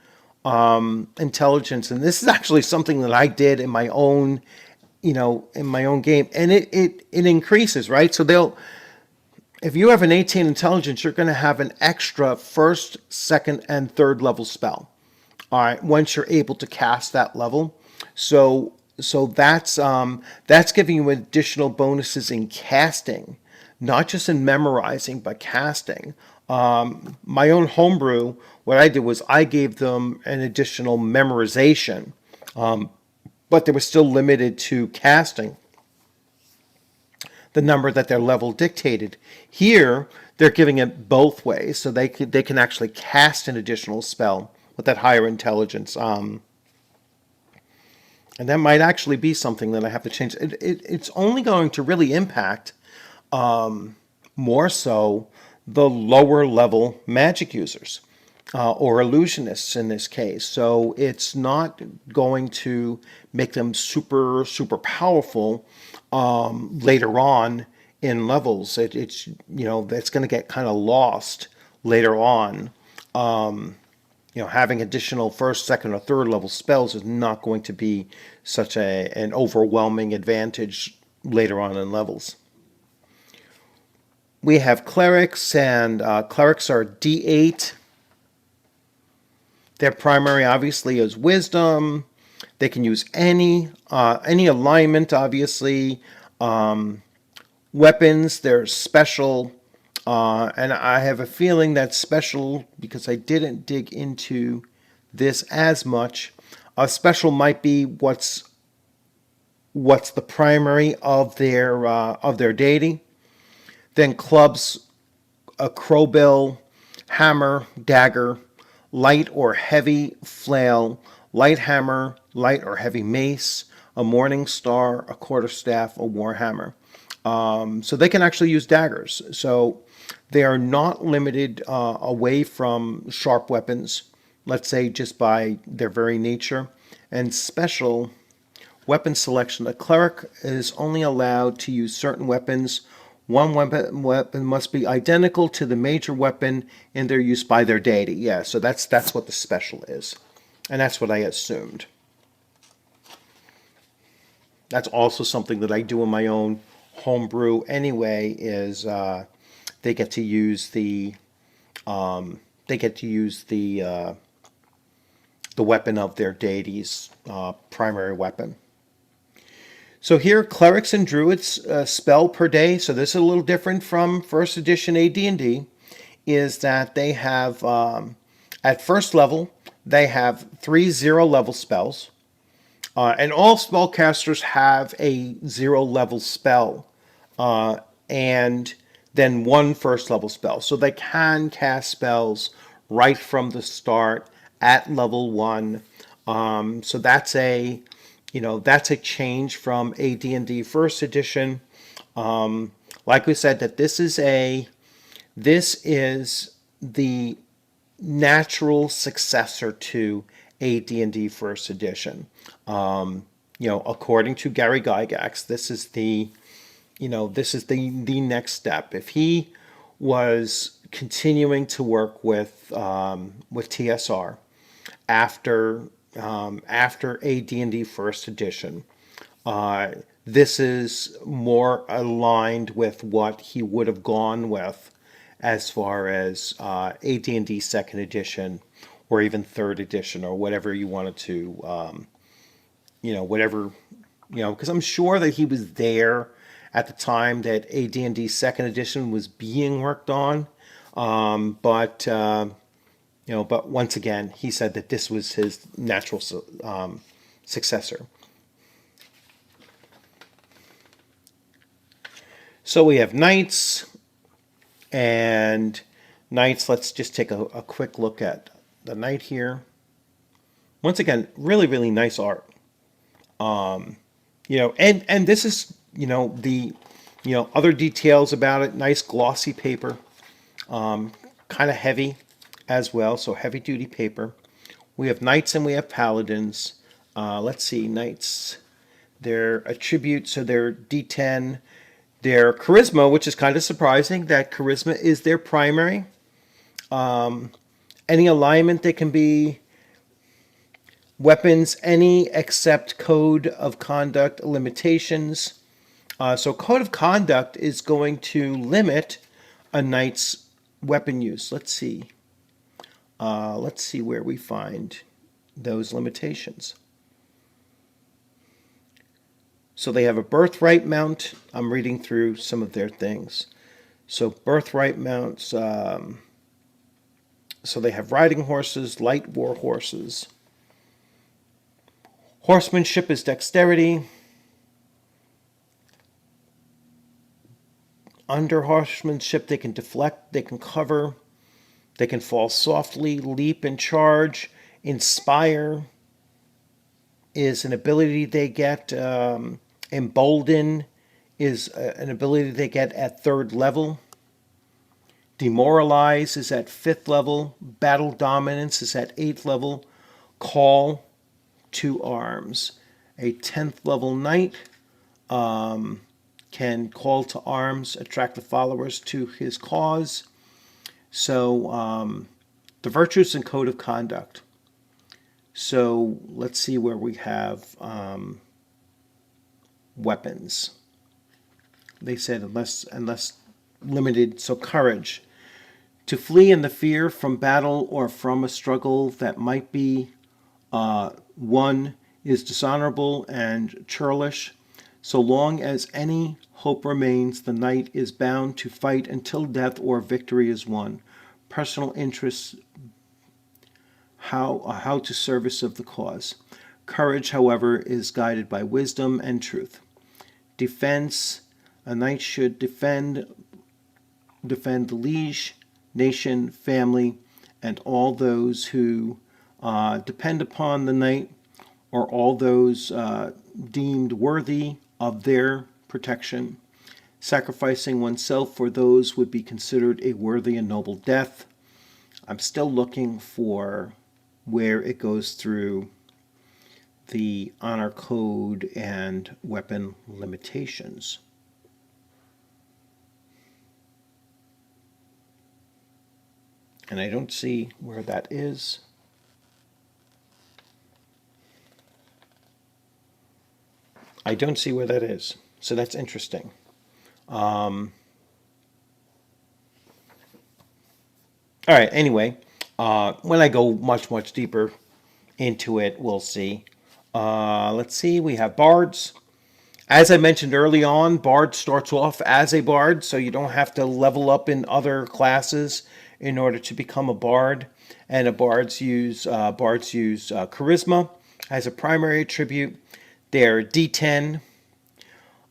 intelligence, and this is actually something that I did in my own, in my own game, and it increases, right? So if you have an 18 intelligence, you're going to have an extra first, second, and third level spell. All right, once you're able to cast that level. So that's giving you additional bonuses in casting, not just in memorizing, but casting. My own homebrew, what I did was I gave them an additional memorization, but they were still limited to casting the number that their level dictated. Here, they're giving it both ways, so they can actually cast an additional spell with that higher intelligence. And that might actually be something that I have to change. It's only going to really impact more so the lower level magic users or illusionists in this case. So it's not going to make them super, super powerful later on in levels. It's, that's going to get kind of lost later on. Having additional first, second, or third level spells is not going to be such an overwhelming advantage later on in levels. We have clerics, and clerics are D8. Their primary, obviously, is wisdom. They can use any alignment, obviously. Weapons, they're special. And I have a feeling that's special because I didn't dig into this as much. Special might be what's the primary of their deity. Then clubs, a crowbill, hammer, dagger, light or heavy flail, light hammer, light or heavy mace, a morning star, a quarterstaff, a warhammer. So they can actually use daggers. So they are not limited away from sharp weapons, let's say just by their very nature. And special weapon selection. A cleric is only allowed to use certain weapons. One weapon must be identical to the major weapon in their use by their deity. Yeah, so that's what the special is. And that's what I assumed. That's also something that I do in my own homebrew anyway, is they get to use the weapon of their deity's primary weapon. So here, clerics and druids spell per day. So this is a little different from first edition AD&D. Is that they have at first level they have 3 0-level spells, and all spellcasters have a 0-level spell, and then 1 first-level spell. So they can cast spells right from the start at level 1. So that's a change from AD&D First Edition. Like we said, that this is the natural successor to AD&D First Edition. According to Gary Gygax, this is the next step. If he was continuing to work with TSR after AD&D First Edition, this is more aligned with what he would have gone with as far as AD&D Second Edition or even Third Edition or whatever you wanted to, because I'm sure that he was there at the time that AD&D Second Edition was being worked on, but once again, he said that this was his natural successor. So we have knights, and knights, let's just take a quick look at the knight here. Once again, really, really nice art. And this is, the, other details about it, nice glossy paper, kind of heavy as well, so heavy duty paper. We have knights and we have paladins. Let's see, knights, their attributes, so their D10, their charisma, which is kind of surprising that charisma is their primary. Any alignment, they can be weapons, any except code of conduct limitations. So code of conduct is going to limit a knight's weapon use. Let's see where we find those limitations. So they have a birthright mount. I'm reading through some of their things. So birthright mounts, so they have riding horses, light war horses. Horsemanship is dexterity. Under horsemanship, they can deflect, they can cover, they can fall softly, leap and charge, inspire. is an ability they get. Embolden is an ability they get at 3rd level. Demoralize is at 5th level. Battle Dominance is at 8th level. Call to Arms. A 10th level knight can call to arms, attract the followers to his cause. So the virtues and code of conduct. So let's see where we have weapons. They said unless limited. So courage. To flee in the fear from battle or from a struggle that might be won is dishonorable and churlish. So long as any hope remains, the knight is bound to fight until death or victory is won. Personal interests how to service of the cause. Courage, however, is guided by wisdom and truth. Defense, a knight should defend the liege, nation, family, and all those who depend upon the knight, or all those deemed worthy of their protection. Sacrificing oneself for those would be considered a worthy and noble death. I'm still looking for where it goes through the honor code and weapon limitations. And I don't see where that is. I don't see where that is. So that's interesting. All right, anyway, when I go much deeper into it, we'll see. Let's see, we have bards. As I mentioned early on, bard starts off as a bard, so you don't have to level up in other classes in order to become a bard. And bards use charisma as a primary attribute. They're D10.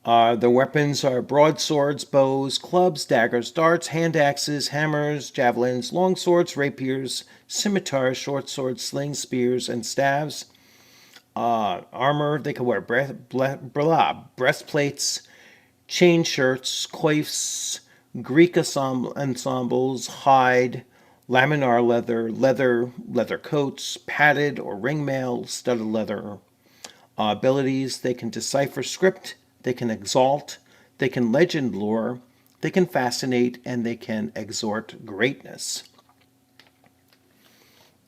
The weapons are broadswords, bows, clubs, daggers, darts, hand axes, hammers, javelins, long swords, rapiers, scimitars, short swords, slings, spears, and staves. Armor, they can wear breastplates, chain shirts, coifs, Greek ensembles, hide, laminar leather coats, padded or ringmail, studded leather. Abilities, they can decipher script, they can exalt, they can legend lore, they can fascinate, and they can exhort greatness.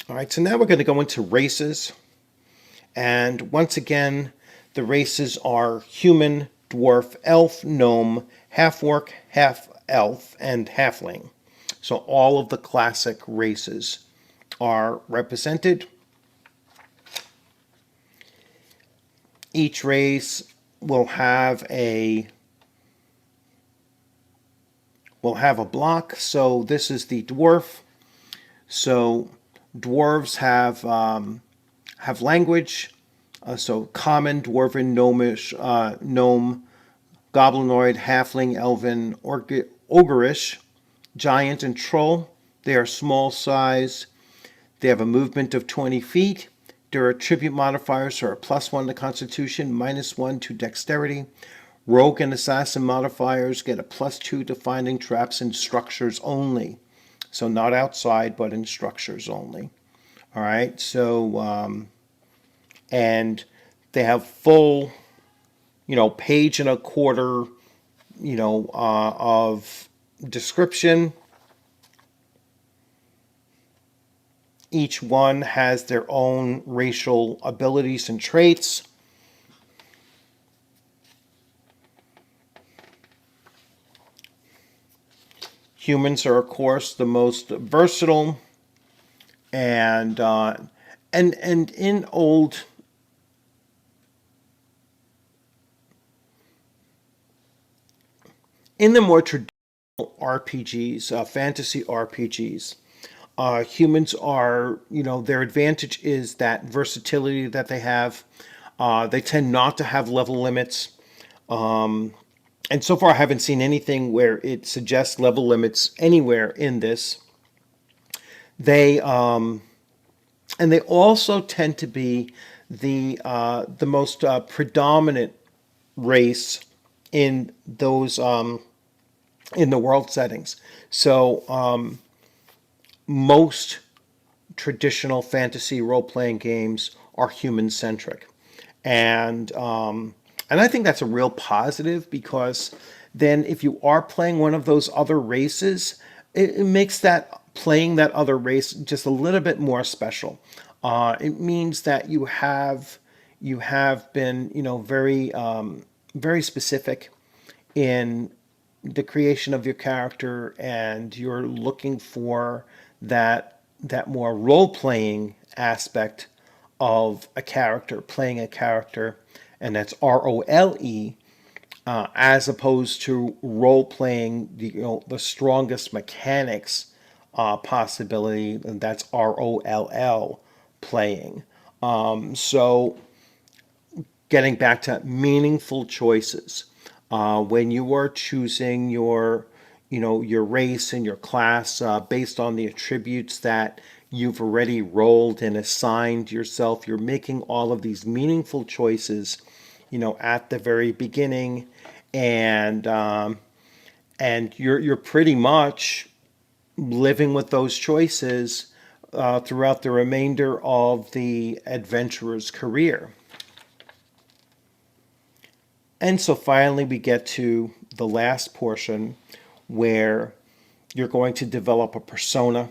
All right, so now we're going to go into races. And once again, the races are human, dwarf, elf, gnome, half-orc, half-elf, and halfling. So all of the classic races are represented. Each race will have a block. So this is the dwarf. So dwarves have language. So common, dwarven, gnomish, gnome, goblinoid, halfling, elven, ogreish, giant, and troll. They are small size. They have a movement of 20 feet. Their attribute modifiers are a +1 to Constitution, -1 to Dexterity. Rogue and Assassin modifiers get a +2 to Finding Traps in Structures only. So not outside, but in structures only. All right, so, and they have full, page and a quarter, of description. Each one has their own racial abilities and traits. Humans are, of course, the most versatile, and in old in the more traditional RPGs, fantasy RPGs, humans are, their advantage is that versatility that they have. They tend not to have level limits. And so far, I haven't seen anything where it suggests level limits anywhere in this. They and they also tend to be the most predominant race in those in the world settings. So most traditional fantasy role playing games are human centric, and I think that's a real positive, because then if you are playing one of those other races, it makes that playing that other race just a little bit more special. It means that you have been, very very specific in the creation of your character, and you're looking for that more role playing aspect of a character, playing a character, and that's ROLE, as opposed to role playing the strongest mechanics possibility, and that's ROLL, playing. So getting back to meaningful choices, when you are choosing your race and your class based on the attributes that you've already rolled and assigned yourself, you're making all of these meaningful choices, at the very beginning, and you're pretty much living with those choices throughout the remainder of the adventurer's career. And so finally, we get to the last portion where you're going to develop a persona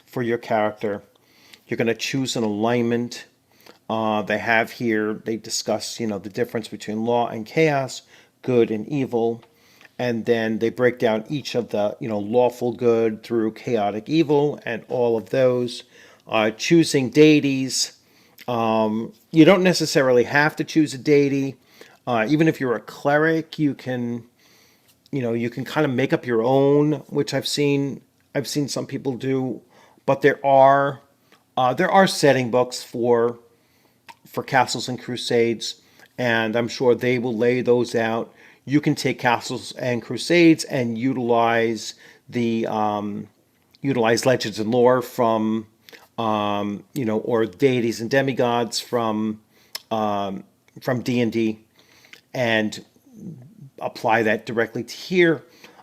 for your character. You're going to choose an alignment. They discuss, the difference between law and chaos, good and evil. And then they break down each of the, lawful good through chaotic evil and all of those. Choosing deities. You don't necessarily have to choose a deity. Even if you're a cleric, you can kind of make up your own, which I've seen some people do. But there are setting books for Castles and Crusades, and I'm sure they will lay those out. You can take Castles and Crusades and utilize legends and lore from or deities and demigods from D&D, and apply that directly to here.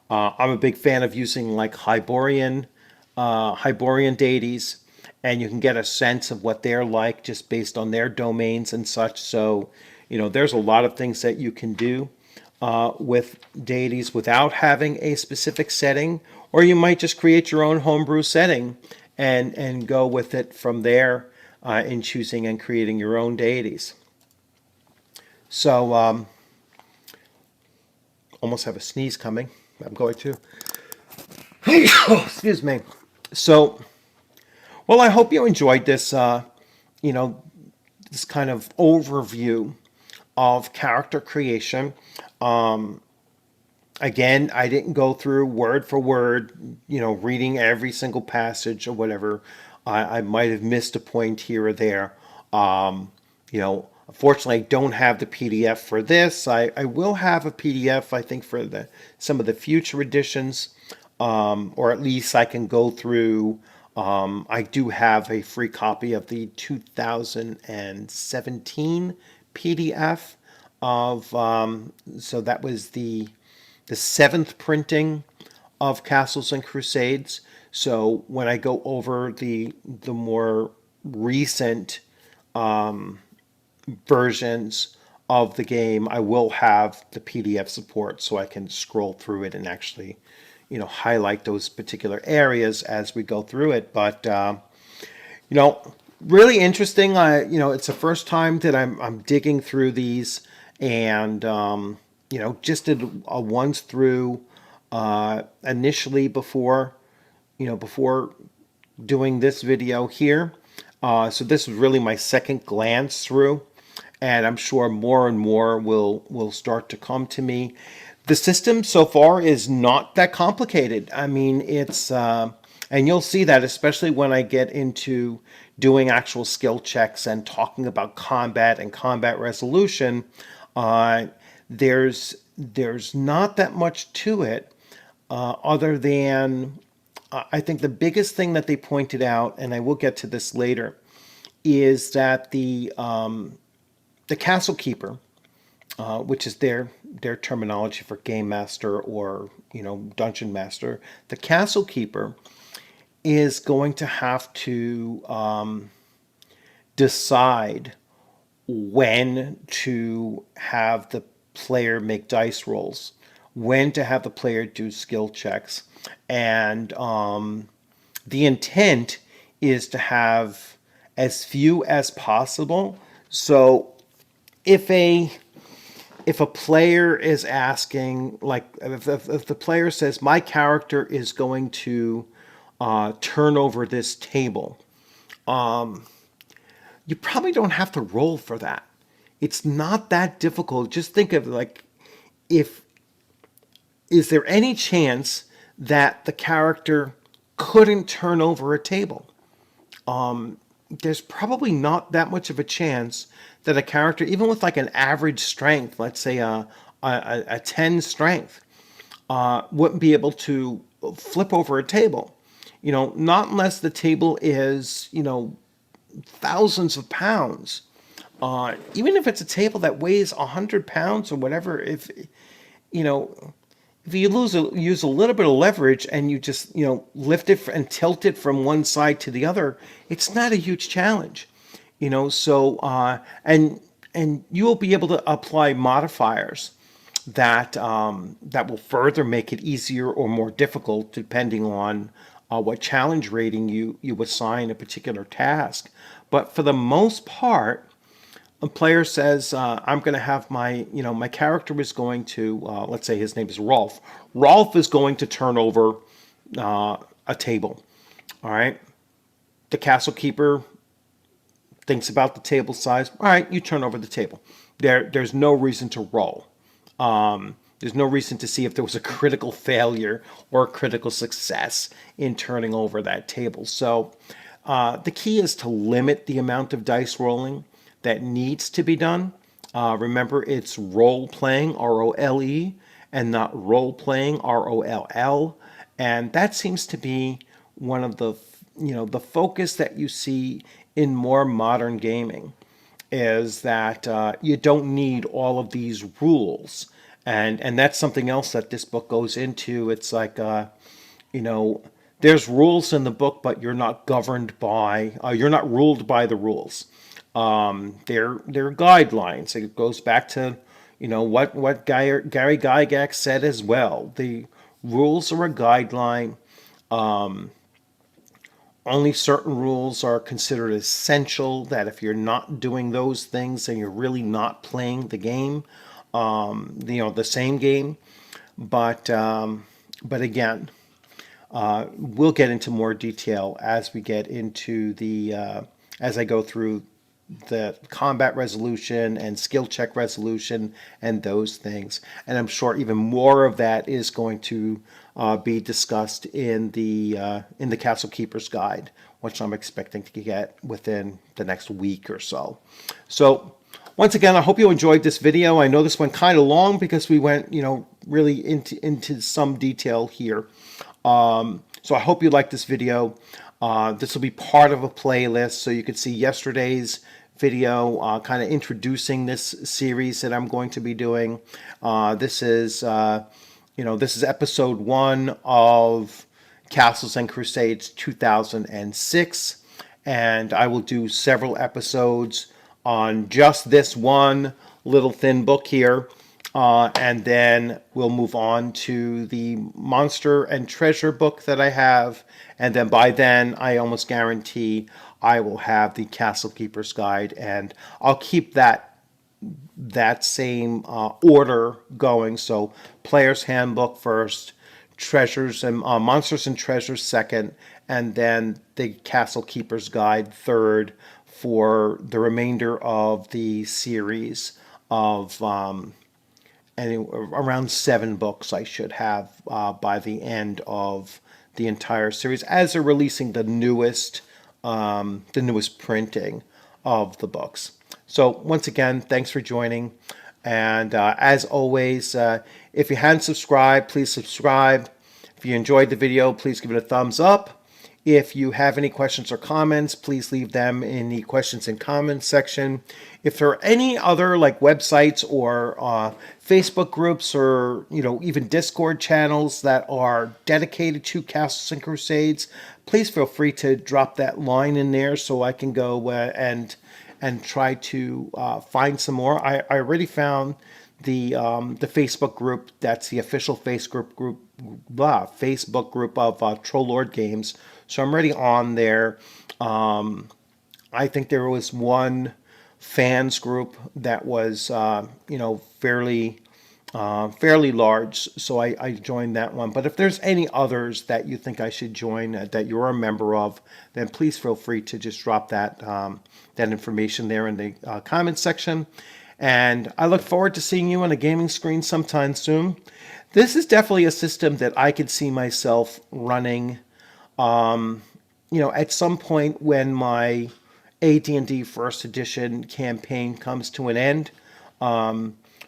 I'm a big fan of using like Hyborian deities, and you can get a sense of what they're like just based on their domains and such. So, there's a lot of things that you can do with deities without having a specific setting, or you might just create your own homebrew setting and go with it from there in choosing and creating your own deities. So, almost have a sneeze coming. I'm going to. Excuse me. So, well, I hope you enjoyed this, this kind of overview of character creation. Again, I didn't go through word for word, reading every single passage or whatever. I might have missed a point here or there. Unfortunately, I don't have the PDF for this. I will have a PDF, I think, for some of the future editions, or at least I can go through. I do have a free copy of the 2017 PDF of, so that was the seventh printing of Castles and Crusades. So when I go over the more recent versions of the game, I will have the PDF support, so I can scroll through it and actually, highlight those particular areas as we go through it. But really interesting. It's the first time that I'm digging through these, and just did a once through initially before doing this video here. So this was really my second glance through, and I'm sure more and more will start to come to me. The system so far is not that complicated. I mean, it's and you'll see that especially when I get into doing actual skill checks and talking about combat and combat resolution. There's not that much to it, other than I think the biggest thing that they pointed out, and I will get to this later, is that the castle keeper, which is their terminology for game master or dungeon master, the castle keeper is going to have to decide when to have the player make dice rolls, when to have the player do skill checks, and the intent is to have as few as possible. So if a player is asking, like if the player says, my character is going to turn over this table, you probably don't have to roll for that. It's not that difficult. Just think of like, if is there any chance that the character couldn't turn over a table? There's probably not that much of a chance that a character, even with like an average strength, let's say a 10 strength, wouldn't be able to flip over a table. Not unless the table is, thousands of pounds. Even if it's a table that weighs 100 pounds or whatever, if you use a little bit of leverage and you just lift it and tilt it from one side to the other, it's not a huge challenge. So and you will be able to apply modifiers that that will further make it easier or more difficult depending on what challenge rating you assign a particular task. But for the most part, a player says, I'm going to have my character is going to, let's say his name is Rolf. Rolf is going to turn over a table. All right. The castle keeper thinks about the table size. All right, you turn over the table. There's no reason to roll. There's no reason to see if there was a critical failure or a critical success in turning over that table. So the key is to limit the amount of dice rolling that needs to be done. Remember, it's role-playing, R-O-L-E, and not role-playing, R-O-L-L. And that seems to be one of the focus that you see in more modern gaming, is that you don't need all of these rules. And that's something else that this book goes into. It's like, there's rules in the book, but you're not governed by, you're not ruled by the rules. They're guidelines. It goes back to, what Gary Gygax said as well. The rules are a guideline. Only certain rules are considered essential, that if you're not doing those things, then you're really not playing the game, the same game. But again, we'll get into more detail as we get into as I go through the combat resolution and skill check resolution and those things. And I'm sure even more of that is going to be discussed in the Castle Keeper's Guide, which I'm expecting to get within the next week or so. So once again, I hope you enjoyed this video. I know this went kind of long because we went, really into some detail here. So I hope you like this video. This will be part of a playlist, so you can see yesterday's video, kind of introducing this series that I'm going to be doing. This is episode 1 of Castles and Crusades 2006, and I will do several episodes on just this one little thin book here, and then we'll move on to the Monster and Treasure book that I have, and then by then I almost guarantee I will have the Castle Keeper's Guide, and I'll keep that same order going. So Player's Handbook first, Treasures and Monsters and Treasures second, and then the Castle Keeper's Guide third for the remainder of the series of around 7 books I should have by the end of the entire series, as they're releasing the newest printing of the books. So once again, thanks for joining. And as always, if you hadn't subscribed, please subscribe. If you enjoyed the video, please give it a thumbs up. If you have any questions or comments, please leave them in the questions and comments section. If there are any other like websites or Facebook groups or even Discord channels that are dedicated to Castles and Crusades, please feel free to drop that line in there so I can go and try to find some more. I already found the Facebook group that's the official Facebook group of Troll Lord Games. So I'm already on there. I think there was one fans group that was fairly large, so I joined that one. But if there's any others that you think I should join that you're a member of, then please feel free to just drop that information there in the comments section. And I look forward to seeing you on a gaming screen sometime soon. This is definitely a system that I could see myself running at some point when my AD&D First Edition campaign comes to an end,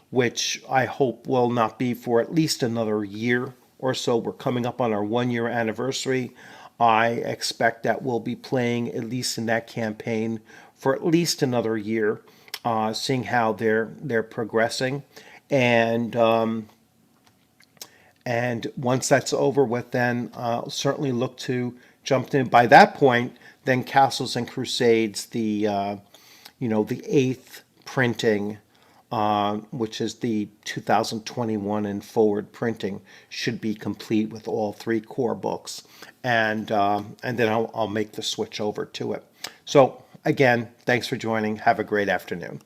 which I hope will not be for at least another year or so. We're coming up on our 1-year anniversary. I expect that we'll be playing at least in that campaign for at least another year, seeing how they're progressing, and once that's over with, then I'll certainly look to jump in. By that point, then Castles and Crusades, the 8th printing, which is the 2021 and forward printing, should be complete with all 3 core books, and then I'll make the switch over to it. So again, thanks for joining. Have a great afternoon.